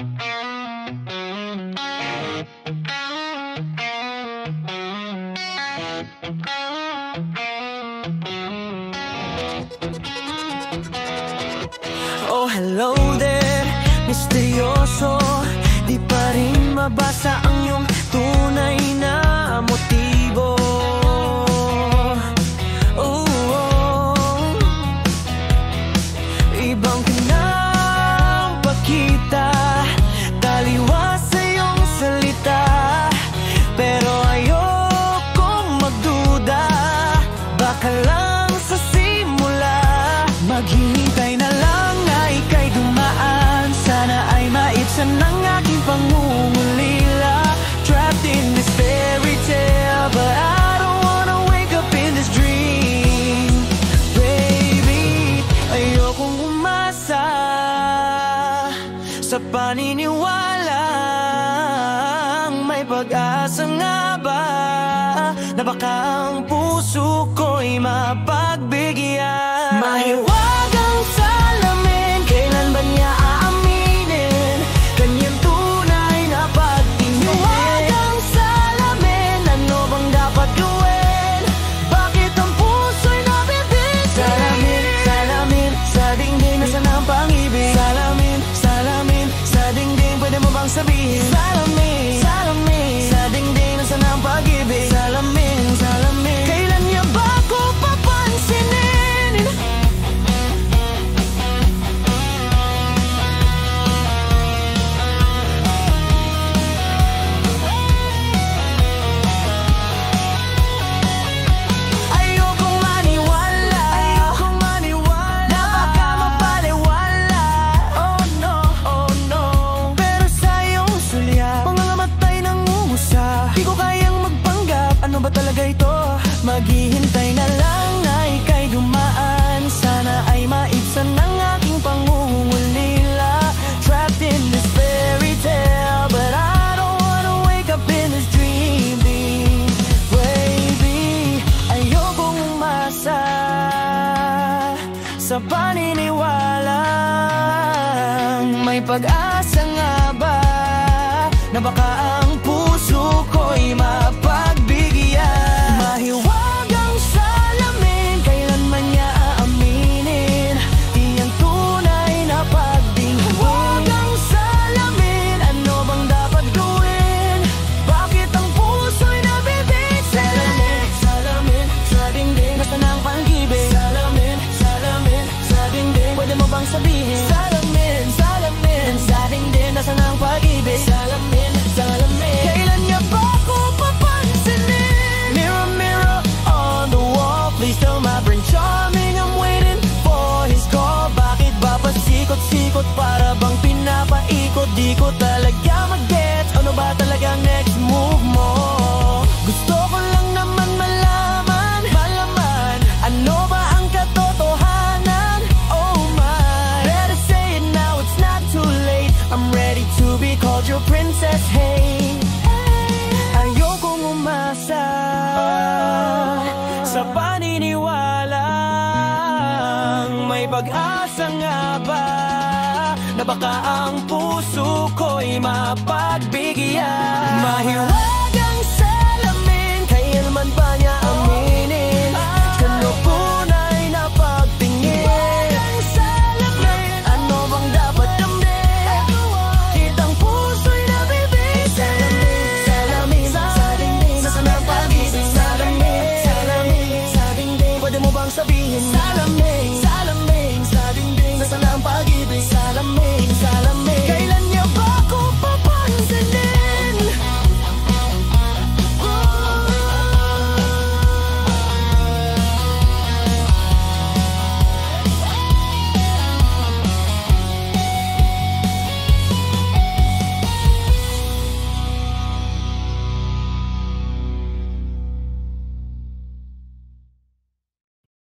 Oh, hello there, misteryoso. Di pa rin mabasa ang iyong tunay na motibo. Oh, oh. Ibang pinapakita, taliwas sa iyong salita, pero ayokong magduda. Baka lang sa simula, maghihintay na lang na ika'y dumaan. Sana ay maibsan ng aking pangungulila. Trapped in this fairy tale, but I don't wanna wake up in this dream. Baby, ayokong umasa sa paniniwalang may pag-asa nga ba, na baka ang puso ko'y mapagbigyan. Mahiwagang salamin, kailan ba niya aaminin kanyang tunay na pagtingin? Mahiwagang salamin, ano bang dapat gawin? Bakit ang puso'y nabibitin? Salamin, salamin, sa dingding, nasaan ang pang-ibig? Salamin, salamin, sa dingding, pwede mo bang sabihin? Salamin, salamin, sa dingding, nasaan ang pag-ibig? Salamin, salamin, kailan niya ba ako papansinin? Ayokong maniwala, na baka mapaliwala. Oh no, pero sa iyong sulyap, mga matay nang umusa. Di ko kayang magpanggap, ano ba talaga ito? Maghihintay na lang na ika'y dumaan. Sana ay maibsan ng aking pangungulila. Trapped in this fairy tale, but I don't wanna wake up in this dream. Baby, ayokong umasa sa paniniwalang may pag-asa nga ba, na baka ang puso ko'y mapagbigyan. Mahiwagang salamin, kailan man niya aaminin iyang tunay na pagtingin? Mahiwagang salamin, ano bang dapat gawin? Bakit ang puso'y nabibig? Salamin, salamin, sa dingding, nasaan ang pag-ibig? Salamin, salamin, sa dingding, pwede mo bang sabihin? Salamin, salamin, sa dingding, nasaan ang pag-ibig? Salamin, salamin, kailan niya ba ako papansinin? Mirror, mirror on the wall, please tell my Prince Charming I'm waiting for his call. Bakit ba pasikot-sikot, para bang pinapaikot? Di ko talaga mag-gets, ano ba talagang next move mo? Gusto ko lang naman malaman, ano ba ang katotohanan? Oh my, better say it now, it's not too late. I'm ready to be called your princess, hey. Ayokong umasa sa paniniwalang may pag-asa nga ba, na baka ang puso ko'y mapagbigyan. Mahiwagang salamin, kailan ba niya aminin kanyang tunay na pagtingin? Mahiwagang salamin, ano bang dapat damdin? Kitang puso'y nabibig. Salamin, salamin, sa dingding, nasaan ang pag-ibig? Salamin, salamin, sa dingding, pwede mo bang sabihin? Salamin,